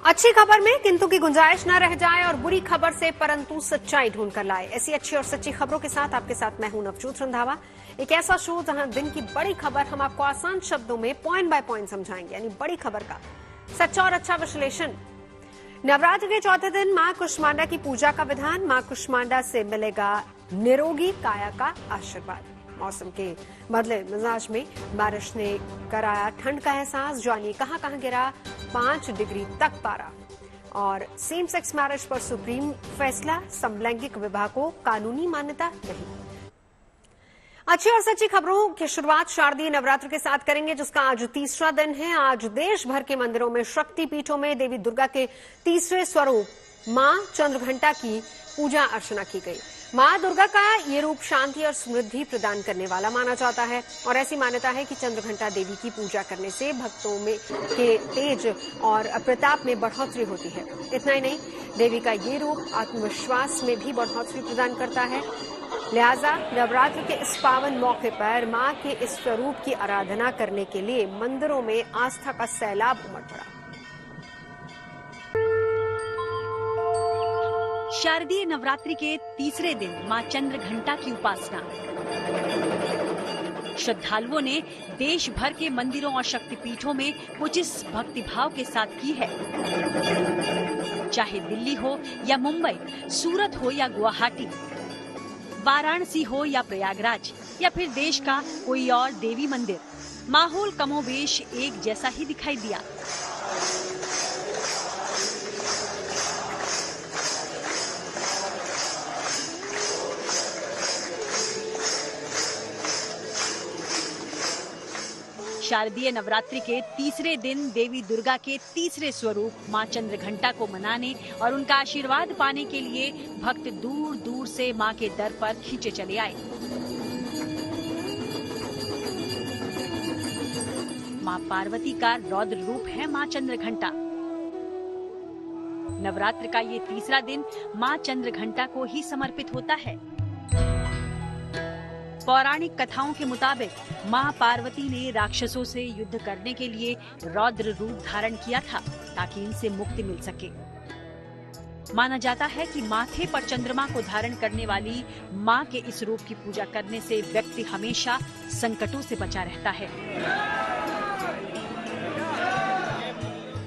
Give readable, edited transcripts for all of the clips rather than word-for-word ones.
अच्छी खबर में किंतु की गुंजाइश न रह जाए और बुरी खबर से परंतु सच्चाई ढूंढ कर लाए। ऐसी अच्छी और सच्ची खबरों के साथ आपके साथ मैं हूं नवजोत रंधावा। एक ऐसा शो जहां दिन की बड़ी खबर हम आपको आसान शब्दों में पॉइंट बाय पॉइंट समझाएंगे, यानी बड़ी खबर का सच्चा और अच्छा विश्लेषण। नवरात्र के चौथे दिन मां कुष्मांडा की पूजा का विधान। मां कुष्मांडा से मिलेगा निरोगी काया का आशीर्वाद। मौसम के बदले मिजाज में बारिश ने कराया ठंड का एहसास। जानिए कहां कहां गिरा 5 डिग्री तक पारा। और सेम सेक्स मैरिज पर सुप्रीम फैसला, समलैंगिक विवाह को कानूनी मान्यता नहीं। अच्छी और सच्ची खबरों की शुरुआत शारदीय नवरात्र के साथ करेंगे, जिसका आज तीसरा दिन है। आज देश भर के मंदिरों में, शक्ति पीठों में देवी दुर्गा के तीसरे स्वरूप मां चंद्रघंटा की पूजा अर्चना की गई। मां दुर्गा का ये रूप शांति और समृद्धि प्रदान करने वाला माना जाता है और ऐसी मान्यता है कि चंद्रघंटा देवी की पूजा करने से भक्तों में के तेज और प्रताप में बढ़ोतरी होती है। इतना ही नहीं, देवी का ये रूप आत्मविश्वास में भी बढ़ोतरी प्रदान करता है। लिहाजा नवरात्र के इस पावन मौके पर मां के इस स्वरूप की आराधना करने के लिए मंदिरों में आस्था का सैलाब उमड़ पड़ा। शारदीय नवरात्रि के तीसरे दिन मां चंद्रघंटा की उपासना। श्रद्धालुओं ने देश भर के मंदिरों और शक्तिपीठों में कुछ इस भक्तिभाव के साथ की है। चाहे दिल्ली हो या मुंबई, सूरत हो या गुवाहाटी, वाराणसी हो या प्रयागराज या फिर देश का कोई और देवी मंदिर, माहौल कमोबेश एक जैसा ही दिखाई दिया। शारदीय नवरात्रि के तीसरे दिन देवी दुर्गा के तीसरे स्वरूप मां चंद्रघंटा को मनाने और उनका आशीर्वाद पाने के लिए भक्त दूर दूर से मां के दर पर खींचे चले आए। मां पार्वती का रौद्र रूप है मां चंद्रघंटा। नवरात्र का ये तीसरा दिन मां चंद्रघंटा को ही समर्पित होता है। पौराणिक कथाओं के मुताबिक मां पार्वती ने राक्षसों से युद्ध करने के लिए रौद्र रूप धारण किया था ताकि इनसे मुक्ति मिल सके। माना जाता है कि माथे पर चंद्रमा को धारण करने वाली मां के इस रूप की पूजा करने से व्यक्ति हमेशा संकटों से बचा रहता है।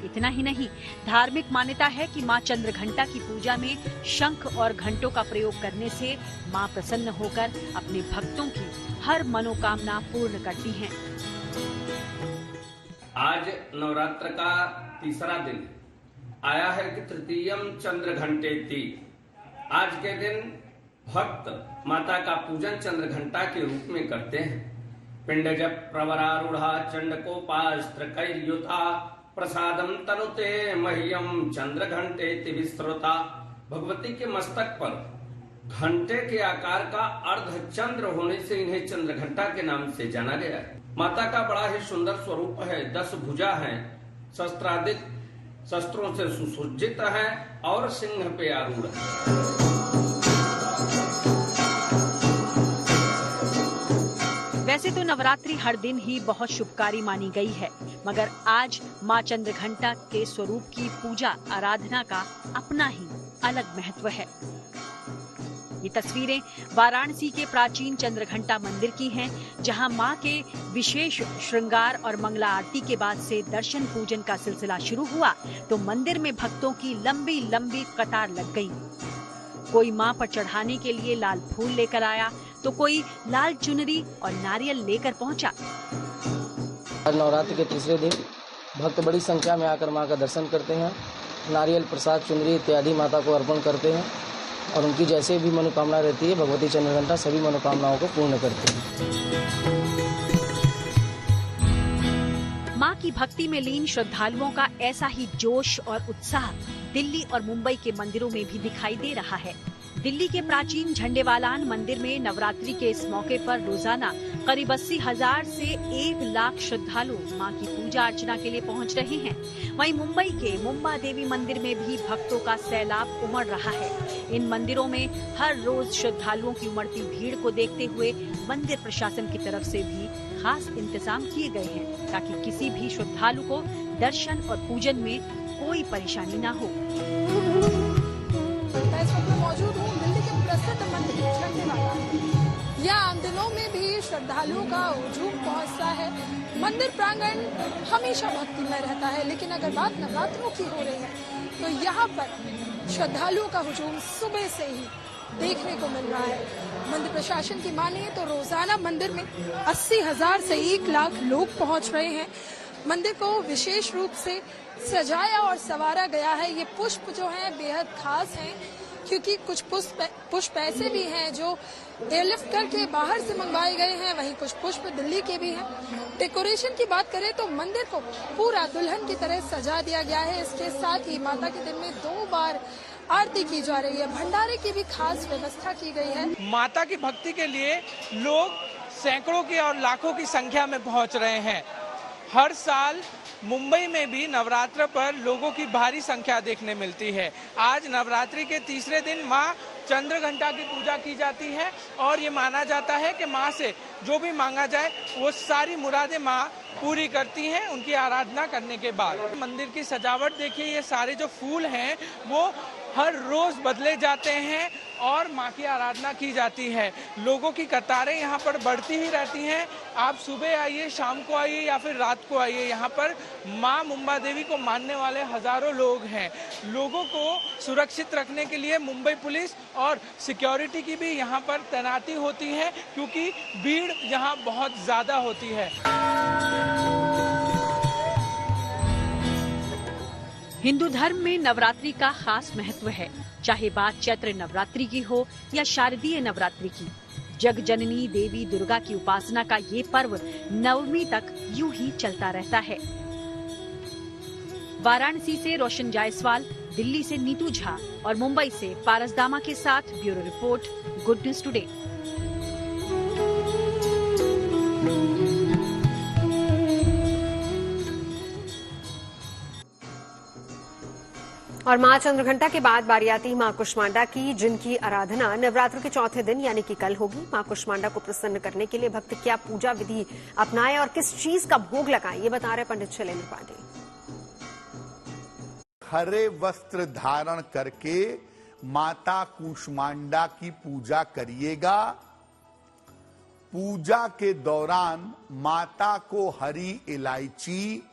इतना ही नहीं, धार्मिक मान्यता है कि मां चंद्रघंटा की पूजा में शंख और घंटों का प्रयोग करने से मां प्रसन्न होकर अपने भक्तों की हर मनोकामना पूर्ण करती हैं। आज नवरात्र का तीसरा दिन आया है कि तृतीयम चंद्रघंटेति। आज के दिन भक्त माता का पूजन चंद्रघंटा के रूप में करते हैं। पिंड जप प्रवरारूढ़ा चंडकोपास्त्र कैर्युता प्रसादम तनुते मह्यम चंद्रघंटेति विस्तृता। भगवती के मस्तक पर घंटे के आकार का अर्ध चंद्र होने से इन्हें चंद्रघंटा के नाम से जाना गया है। माता का बड़ा ही सुंदर स्वरूप है। 10 भुजा है, शस्त्राधिक शस्त्रों से सुसज्जित है और सिंह पे आरूढ़ है। वैसे तो नवरात्रि हर दिन ही बहुत शुभकारी मानी गई है, मगर आज मां चंद्रघंटा के स्वरूप की पूजा आराधना का अपना ही अलग महत्व है। ये तस्वीरें वाराणसी के प्राचीन चंद्रघंटा मंदिर की हैं, जहां मां के विशेष श्रृंगार और मंगला आरती के बाद से दर्शन पूजन का सिलसिला शुरू हुआ तो मंदिर में भक्तों की लंबी लंबी कतार लग गई। कोई मां पर चढ़ाने के लिए लाल फूल लेकर आया तो कोई लाल चुनरी और नारियल लेकर पहुंचा। आज नवरात्र के तीसरे दिन भक्त बड़ी संख्या में आकर मां का दर्शन करते हैं। नारियल, प्रसाद, चुनरी इत्यादि माता को अर्पण करते हैं और उनकी जैसे भी मनोकामना रहती है भगवती चंद्रघंटा सभी मनोकामनाओं को पूर्ण करती है। मां की भक्ति में लीन श्रद्धालुओं का ऐसा ही जोश और उत्साह दिल्ली और मुंबई के मंदिरों में भी दिखाई दे रहा है। दिल्ली के प्राचीन झंडेवालान मंदिर में नवरात्रि के इस मौके पर रोजाना करीब 80,000 से 1 लाख श्रद्धालु मां की पूजा अर्चना के लिए पहुंच रहे हैं। वहीं मुंबई के मुंबा देवी मंदिर में भी भक्तों का सैलाब उमड़ रहा है। इन मंदिरों में हर रोज श्रद्धालुओं की उमड़ती भीड़ को देखते हुए मंदिर प्रशासन की तरफ से भी खास इंतजाम किए गए हैं ताकि किसी भी श्रद्धालु को दर्शन और पूजन में कोई परेशानी न हो। मैं इस वक्त मौजूद हूँ दिल्ली के प्रसिद्ध मंदिर चंडी माता। यहाँ आम दिनों में भी श्रद्धालुओं का हुजूम पहुँचता है। मंदिर प्रांगण हमेशा भक्तिमय रहता है, लेकिन अगर बात नवरात्रों की हो रही है तो यहाँ पर श्रद्धालुओं का हुजूम सुबह से ही देखने को मिल रहा है। मंदिर प्रशासन की मानिए तो रोजाना मंदिर में 80,000 से 1 लाख लोग पहुँच रहे हैं। मंदिर को विशेष रूप से सजाया और संवारा गया है। ये पुष्प जो हैं बेहद खास हैं, क्योंकि कुछ पुष्प ऐसे भी हैं जो एयरलिफ्ट करके बाहर से मंगवाए गए हैं, वहीं कुछ पुष्प दिल्ली के भी हैं। डेकोरेशन की बात करें तो मंदिर को पूरा दुल्हन की तरह सजा दिया गया है। इसके साथ ही माता के दिन में 2 बार आरती की जा रही है। भंडारे की भी खास व्यवस्था की गई है। माता की भक्ति के लिए लोग सैकड़ों की और लाखों की संख्या में पहुंच रहे हैं। हर साल मुंबई में भी नवरात्र पर लोगों की भारी संख्या देखने मिलती है। आज नवरात्रि के तीसरे दिन मां चंद्रघंटा की पूजा की जाती है और ये माना जाता है कि मां से जो भी मांगा जाए वो सारी मुरादें मां पूरी करती हैं उनकी आराधना करने के बाद। मंदिर की सजावट देखिए, ये सारे जो फूल हैं वो हर रोज बदले जाते हैं और मां की आराधना की जाती है। लोगों की कतारें यहाँ पर बढ़ती ही रहती हैं। आप सुबह आइए, शाम को आइए या फिर रात को आइए, यहाँ पर मां मुंबा देवी को मानने वाले हजारों लोग हैं। लोगों को सुरक्षित रखने के लिए मुंबई पुलिस और सिक्योरिटी की भी यहाँ पर तैनाती होती है, क्योंकि भीड़ यहाँ बहुत ज्यादा होती है। हिंदू धर्म में नवरात्रि का खास महत्व है, चाहे बात चैत्र नवरात्रि की हो या शारदीय नवरात्रि की। जग जननी देवी दुर्गा की उपासना का ये पर्व नवमी तक यूं ही चलता रहता है। वाराणसी से रोशन जायसवाल, दिल्ली से नीतू झा और मुंबई से पारस दामा के साथ bureau report, good news today. और मां चंद्रघंटा के बाद बारी आती मां कुष्मांडा की, जिनकी आराधना नवरात्र के चौथे दिन यानी कि कल होगी। मां कुष्मांडा को प्रसन्न करने के लिए भक्त क्या पूजा विधि अपनाएं और किस चीज का भोग लगाएं, ये बता रहे पंडित शैलेंद्र पांडे। हरे वस्त्र धारण करके माता कुष्मांडा की पूजा करिएगा। पूजा के दौरान माता को हरी इलायची,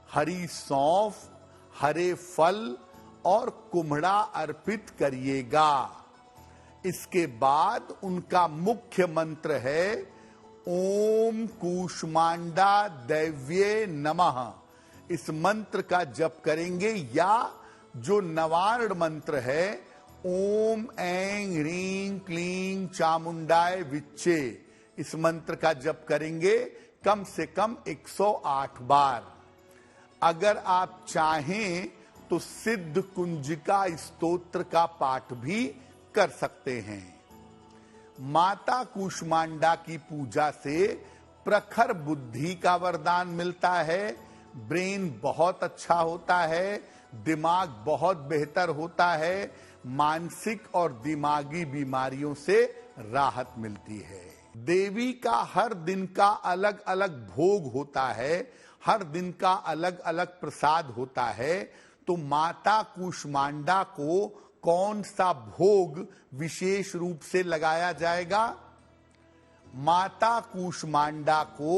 हरी सौंफ, हरे फल और कुम्हड़ा अर्पित करिएगा। इसके बाद उनका मुख्य मंत्र है ओम कुष्मांडा दैव्ये नमः। इस मंत्र का जप करेंगे, या जो नवार्ण मंत्र है ओम ऐं ह्रीं क्लीं चामुंडाय विच्चे, इस मंत्र का जप करेंगे कम से कम 108 बार। अगर आप चाहें तो सिद्ध कुंजिका स्तोत्र का पाठ भी कर सकते हैं। माता कुष्मांडा की पूजा से प्रखर बुद्धि का वरदान मिलता है, ब्रेन बहुत अच्छा होता है, दिमाग बहुत बेहतर होता है, मानसिक और दिमागी बीमारियों से राहत मिलती है। देवी का हर दिन का अलग अलग भोग होता है, हर दिन का अलग अलग प्रसाद होता है। तो माता कुष्मांडा को कौन सा भोग विशेष रूप से लगाया जाएगा? माता कुष्मांडा को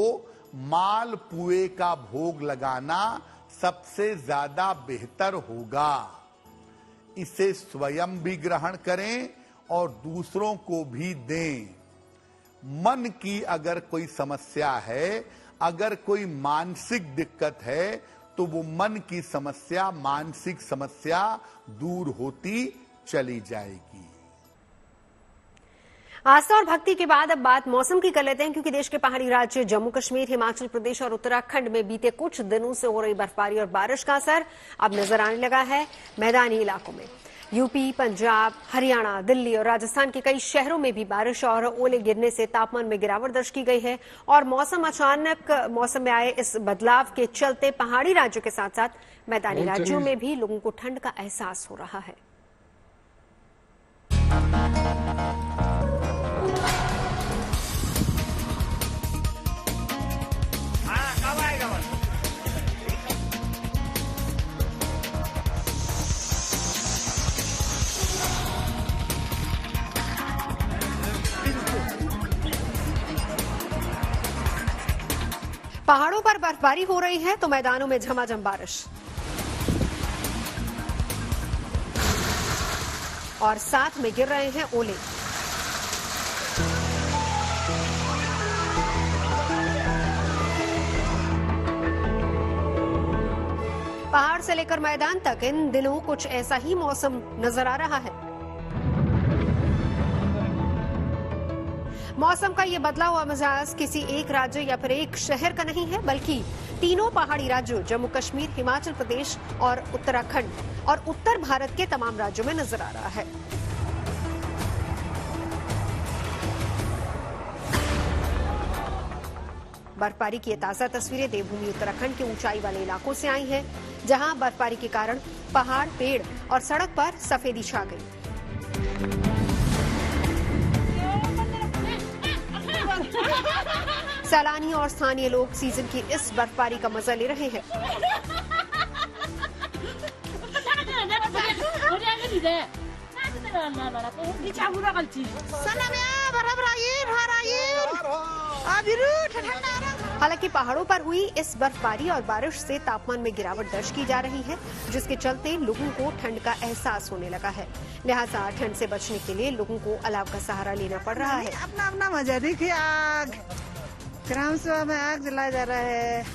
मालपुए का भोग लगाना सबसे ज्यादा बेहतर होगा। इसे स्वयं भी ग्रहण करें और दूसरों को भी दें। मन की अगर कोई समस्या है, अगर कोई मानसिक दिक्कत है, तो वो मन की समस्या, मानसिक समस्या दूर होती चली जाएगी। आस्था और भक्ति के बाद अब बात मौसम की कर लेते हैं, क्योंकि देश के पहाड़ी राज्य जम्मू कश्मीर, हिमाचल प्रदेश और उत्तराखंड में बीते कुछ दिनों से हो रही बर्फबारी और बारिश का असर अब नजर आने लगा है मैदानी इलाकों में। यूपी, पंजाब, हरियाणा, दिल्ली और राजस्थान के कई शहरों में भी बारिश और ओले गिरने से तापमान में गिरावट दर्ज की गई है। और अचानक मौसम में आए इस बदलाव के चलते पहाड़ी राज्यों के साथ साथ मैदानी राज्यों में भी लोगों को ठंड का एहसास हो रहा है। पहाड़ों पर बर्फबारी हो रही है तो मैदानों में झमाझम बारिश और साथ में गिर रहे हैं ओले। पहाड़ से लेकर मैदान तक इन दिनों कुछ ऐसा ही मौसम नजर आ रहा है। मौसम का ये बदला हुआ मिजाज किसी एक राज्य या फिर एक शहर का नहीं है, बल्कि तीनों पहाड़ी राज्यों जम्मू कश्मीर, हिमाचल प्रदेश और उत्तराखंड और उत्तर भारत के तमाम राज्यों में नजर आ रहा है। बर्फबारी की ये ताजा तस्वीरें देवभूमि उत्तराखंड के ऊंचाई वाले इलाकों से आई हैं, जहां बर्फबारी के कारण पहाड़, पेड़ और सड़क पर सफेदी छा गई। सैलानी और स्थानीय लोग सीजन की इस बर्फबारी का मजा ले रहे हैं। हालांकि पहाड़ों पर हुई इस बर्फबारी और बारिश से तापमान में गिरावट दर्ज की जा रही है, जिसके चलते लोगों को ठंड का एहसास होने लगा है। लिहाजा ठंड से बचने के लिए लोगों को अलाव का सहारा लेना पड़ रहा है। अपना अपना मजा देखिए, आग ग्राम सभा में आग जलाया जा रहा है।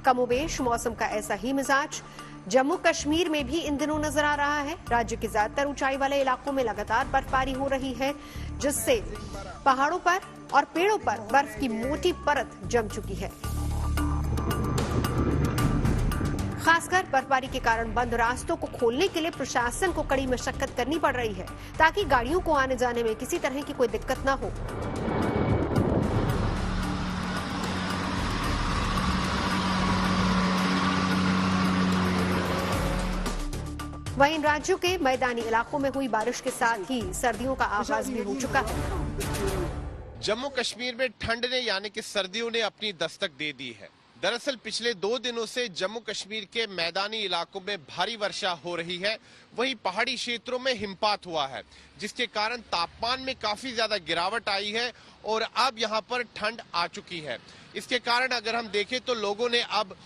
कमोबेश मौसम का ऐसा ही मिजाज जम्मू कश्मीर में भी इन दिनों नजर आ रहा है। राज्य के ज्यादातर ऊंचाई वाले इलाकों में लगातार बर्फबारी हो रही है, जिससे पहाड़ों पर और पेड़ों पर बर्फ की मोटी परत जम चुकी है। खासकर बर्फबारी के कारण बंद रास्तों को खोलने के लिए प्रशासन को कड़ी मशक्कत करनी पड़ रही है, ताकि गाड़ियों को आने जाने में किसी तरह की कोई दिक्कत न हो। वहीं इन राज्यों के मैदानी इलाकों में हुई बारिश के साथ ही सर्दियों का आगाज भी हो चुका है। जम्मू कश्मीर में ठंड ने यानी कि सर्दियों ने अपनी दस्तक दे दी है। दरअसल पिछले 2 दिनों से जम्मू कश्मीर के मैदानी इलाकों में भारी वर्षा हो रही है, वहीं पहाड़ी क्षेत्रों में हिमपात हुआ है, जिसके कारण तापमान में काफी ज्यादा गिरावट आई है और अब यहां पर ठंड आ चुकी है। इसके कारण अगर हम देखें तो लोगों ने अब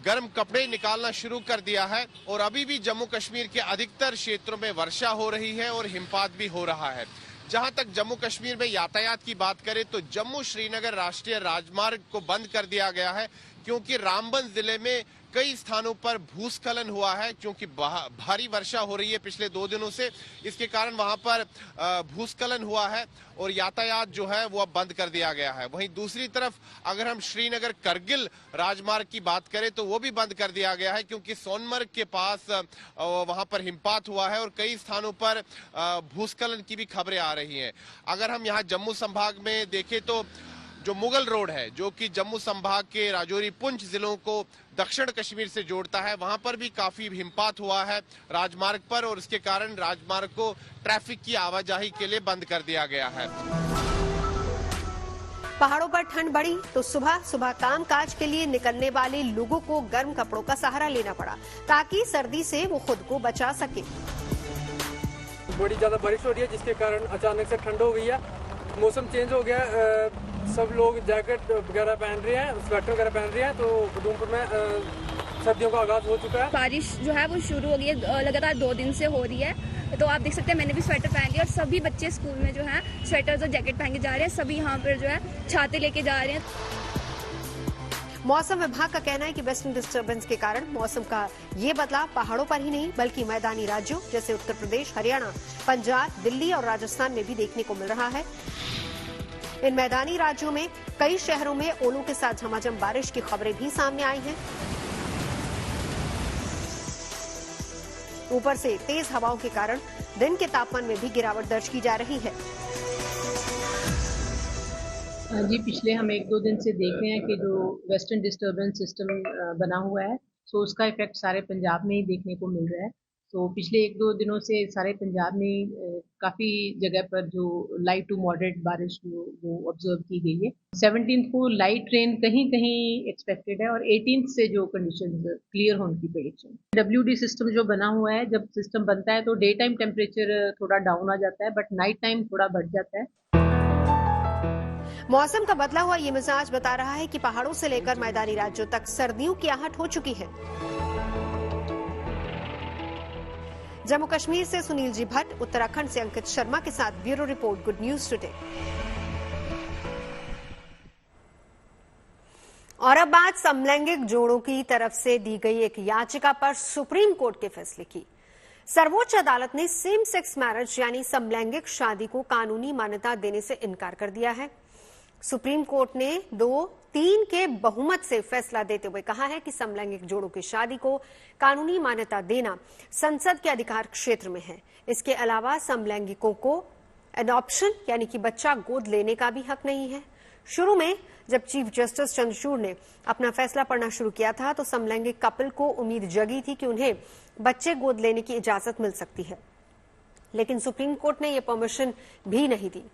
गर्म कपड़े निकालना शुरू कर दिया है और अभी भी जम्मू कश्मीर के अधिकतर क्षेत्रों में वर्षा हो रही है और हिमपात भी हो रहा है। जहां तक जम्मू कश्मीर में यातायात की बात करें तो जम्मू श्रीनगर राष्ट्रीय राजमार्ग को बंद कर दिया गया है, क्योंकि रामबन जिले में कई स्थानों पर भूस्खलन हुआ है, क्योंकि भारी वर्षा हो रही है पिछले 2 दिनों से। इसके कारण वहां पर भूस्खलन हुआ है और यातायात जो है वो अब बंद कर दिया गया है। वहीं दूसरी तरफ अगर हम श्रीनगर करगिल राजमार्ग की बात करें तो वो भी बंद कर दिया गया है, क्योंकि सोनमर्ग के पास वहां पर हिमपात हुआ है और कई स्थानों पर भूस्खलन की भी खबरें आ रही हैं। अगर हम यहाँ जम्मू संभाग में देखें तो जो मुगल रोड है, जो कि जम्मू संभाग के राजौरी, पुंछ जिलों को दक्षिण कश्मीर से जोड़ता है, वहां पर भी काफी हिमपात हुआ है राजमार्ग पर और इसके कारण राजमार्ग को ट्रैफिक की आवाजाही के लिए बंद कर दिया गया है। पहाड़ों पर ठंड बढ़ी तो सुबह सुबह कामकाज के लिए निकलने वाले लोगों को गर्म कपड़ों का सहारा लेना पड़ा, ताकि सर्दी से वो खुद को बचा सके। बड़ी ज्यादा बारिश हो रही है, जिसके कारण अचानक से ठंड हो गई है, मौसम चेंज हो गया। सब लोग जैकेट वगैरह पहन रहे हैं, स्वेटर वगैरह पहन रहे हैं, तो उधमपुर में सर्दियों का आगाज हो चुका है। बारिश जो है वो शुरू हो गई है, लगातार 2 दिन से हो रही है। तो आप देख सकते हैं मैंने भी स्वेटर पहन लिया और सभी बच्चे स्कूल में जो है स्वेटर और जैकेट पहन के जा रहे हैं। सभी यहाँ पर जो है छाते लेके जा रहे हैं। मौसम विभाग का कहना है कि वेस्टर्न डिस्टर्बेंस के कारण मौसम का ये बदलाव पहाड़ों पर ही नहीं बल्कि मैदानी राज्यों जैसे उत्तर प्रदेश, हरियाणा, पंजाब, दिल्ली और राजस्थान में भी देखने को मिल रहा है। इन मैदानी राज्यों में कई शहरों में ओलों के साथ झमाझम बारिश की खबरें भी सामने आई हैं। ऊपर से तेज हवाओं के कारण दिन के तापमान में भी गिरावट दर्ज की जा रही है। जी, पिछले हम 1-2 दिन से देख रहे हैं कि जो वेस्टर्न डिस्टर्बेंस सिस्टम बना हुआ है, तो उसका इफेक्ट सारे पंजाब में ही देखने को मिल रहा है। तो पिछले 1-2 दिनों से सारे पंजाब में काफ़ी जगह पर जो लाइट टू मॉडरेट बारिश वो ऑब्जर्व की गई है। 17 को लाइट रेन कहीं कहीं एक्सपेक्टेड है और 18 से जो कंडीशन क्लियर होने की प्रेडिक्शन। WD सिस्टम जो बना हुआ है, जब सिस्टम बनता है तो डे टाइम टेम्परेचर थोड़ा डाउन आ जाता है, बट नाइट टाइम थोड़ा बढ़ जाता है। मौसम का बदला हुआ ये मिजाज बता रहा है कि पहाड़ों से लेकर मैदानी राज्यों तक सर्दियों की आहट हो चुकी है। जम्मू कश्मीर से सुनील जी भट्ट, उत्तराखंड से अंकित शर्मा के साथ bureau report, good news today. और अब बात समलैंगिक जोड़ों की तरफ से दी गई एक याचिका पर सुप्रीम कोर्ट के फैसले की। सर्वोच्च अदालत ने सेम सेक्स मैरिज यानी समलैंगिक शादी को कानूनी मान्यता देने से इनकार कर दिया है। सुप्रीम कोर्ट ने 2-3 के बहुमत से फैसला देते हुए कहा है कि समलैंगिक जोड़ों की शादी को कानूनी मान्यता देना संसद के अधिकार क्षेत्र में है। इसके अलावा समलैंगिकों को एडॉप्शन यानी कि बच्चा गोद लेने का भी हक नहीं है। शुरू में जब चीफ जस्टिस चंद्रचूड़ ने अपना फैसला पढ़ना शुरू किया था तो समलैंगिक कपल को उम्मीद जगी थी कि उन्हें बच्चे गोद लेने की इजाजत मिल सकती है, लेकिन सुप्रीम कोर्ट ने यह परमिशन भी नहीं दी।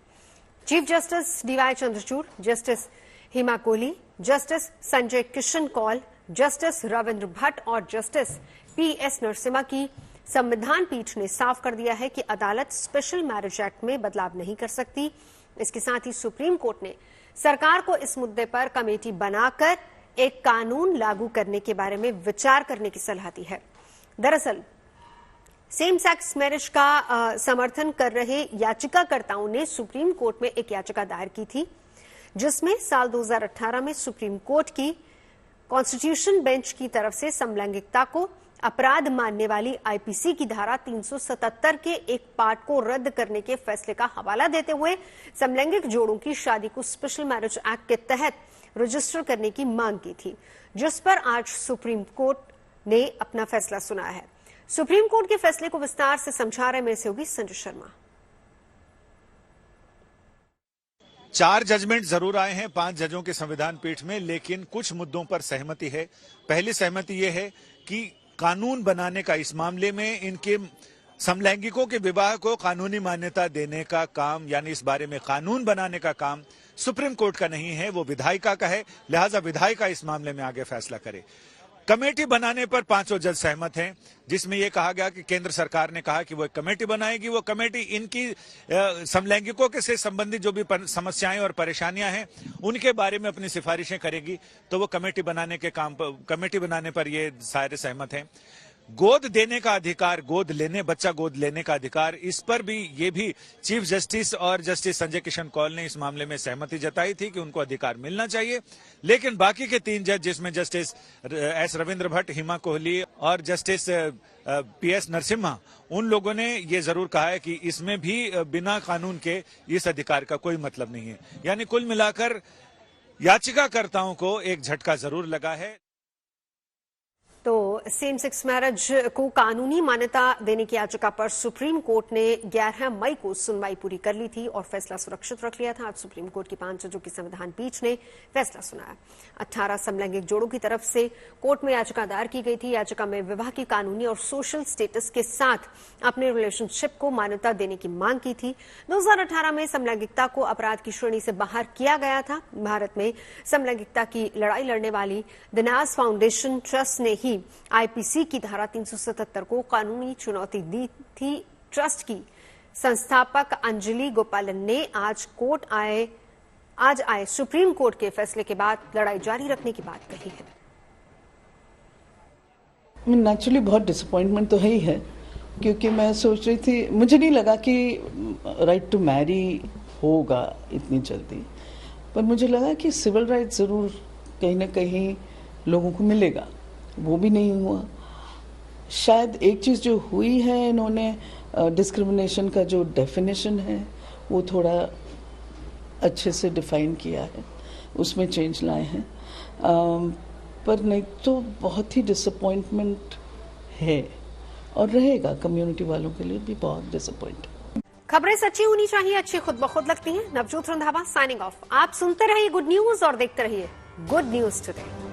Chief justice DY Chandrachud, justice Hima Kohli, justice Sanjay Kishan Kaul, justice Ravindra Bhatt और जस्टिस पीएस नरसिम्हा की संविधान पीठ ने साफ कर दिया है कि अदालत स्पेशल मैरिज एक्ट में बदलाव नहीं कर सकती। इसके साथ ही सुप्रीम कोर्ट ने सरकार को इस मुद्दे पर कमेटी बनाकर एक कानून लागू करने के बारे में विचार करने की सलाह दी है। दरअसल सेम सेक्स मैरिज का समर्थन कर रहे याचिकाकर्ताओं ने सुप्रीम कोर्ट में एक याचिका दायर की थी, जिसमें साल 2018 में सुप्रीम कोर्ट की कॉन्स्टिट्यूशन बेंच की तरफ से समलैंगिकता को अपराध मानने वाली आईपीसी की धारा 377 के एक पार्ट को रद्द करने के फैसले का हवाला देते हुए समलैंगिक जोड़ों की शादी को स्पेशल मैरिज एक्ट के तहत रजिस्टर करने की मांग की थी, जिस पर आज सुप्रीम कोर्ट ने अपना फैसला सुनाया है। सुप्रीम कोर्ट के फैसले को विस्तार से समझा रहे मेरे से होगी संजय शर्मा। 4 जजमेंट जरूर आए हैं 5 जजों के संविधान पीठ में, लेकिन कुछ मुद्दों पर सहमति है। पहली सहमति यह है कि कानून बनाने का इस मामले में इनके समलैंगिकों के विवाह को कानूनी मान्यता देने का काम यानी इस बारे में कानून बनाने का काम सुप्रीम कोर्ट का नहीं है, वो विधायिका का है। लिहाजा विधायिका इस मामले में आगे फैसला करे। कमेटी बनाने पर 5 जज सहमत हैं, जिसमें यह कहा गया कि केंद्र सरकार ने कहा कि वो एक कमेटी बनाएगी। वो कमेटी इनकी समलैंगिकों के से संबंधित जो भी समस्याएं और परेशानियां हैं उनके बारे में अपनी सिफारिशें करेगी। तो वो कमेटी बनाने पर ये सारे सहमत हैं। गोद देने का अधिकार, बच्चा गोद लेने का अधिकार, इस पर भी ये भी चीफ जस्टिस और जस्टिस संजय किशन कौल ने इस मामले में सहमति जताई थी कि उनको अधिकार मिलना चाहिए। लेकिन बाकी के 3 जज, जिसमें जस्टिस एस रविंद्र भट्ट, हिमा कोहली और जस्टिस पीएस नरसिम्हा, उन लोगों ने ये जरूर कहा है कि इसमें भी बिना कानून के इस अधिकार का कोई मतलब नहीं है। यानी कुल मिलाकर याचिकाकर्ताओं को एक झटका जरूर लगा है। तो सेम सेक्स मैरिज को कानूनी मान्यता देने की याचिका पर सुप्रीम कोर्ट ने 11 मई को सुनवाई पूरी कर ली थी और फैसला सुरक्षित रख लिया था। आज सुप्रीम कोर्ट की 5 जजों की संविधान पीठ ने फैसला सुनाया। 18 समलैंगिक जोड़ों की तरफ से कोर्ट में याचिका दायर की गई थी। याचिका में विवाह की कानूनी और सोशल स्टेटस के साथ अपने रिलेशनशिप को मान्यता देने की मांग की थी। 2018 में समलैंगिकता को अपराध की श्रेणी से बाहर किया गया था। भारत में समलैंगिकता की लड़ाई लड़ने वाली दिनाज फाउंडेशन ट्रस्ट ने ही आईपीसी की धारा 377 को कानूनी चुनौती दी थी। ट्रस्ट की संस्थापक अंजलि गोपालन ने आज आए सुप्रीम कोर्ट के फैसले के बाद लड़ाई जारी रखने की बात कही है। नेचुरली बहुत डिसअपॉइंटमेंट तो है ही है, क्योंकि मैं सोच रही थी, मुझे नहीं लगा कि राइट टू मैरी होगा इतनी जल्दी, पर मुझे लगा कि सिविल राइट जरूर कहीं ना कहीं लोगों को मिलेगा। वो भी नहीं हुआ। शायद एक चीज़ जो हुई है, इन्होंने डिस्क्रिमिनेशन का जो डेफिनेशन है वो थोड़ा अच्छे से डिफाइन किया है, उसमें चेंज लाए हैं। पर नहीं तो बहुत ही डिसअपॉइंटमेंट है और रहेगा कम्युनिटी वालों के लिए भी बहुत डिसअपॉइंट। खबरें सच्ची होनी चाहिए, अच्छी खुद ब खुद लगती हैं। Navjot Randhawa signing off. आप सुनते रहिए गुड न्यूज और देखते रहिए गुड न्यूज टुडे।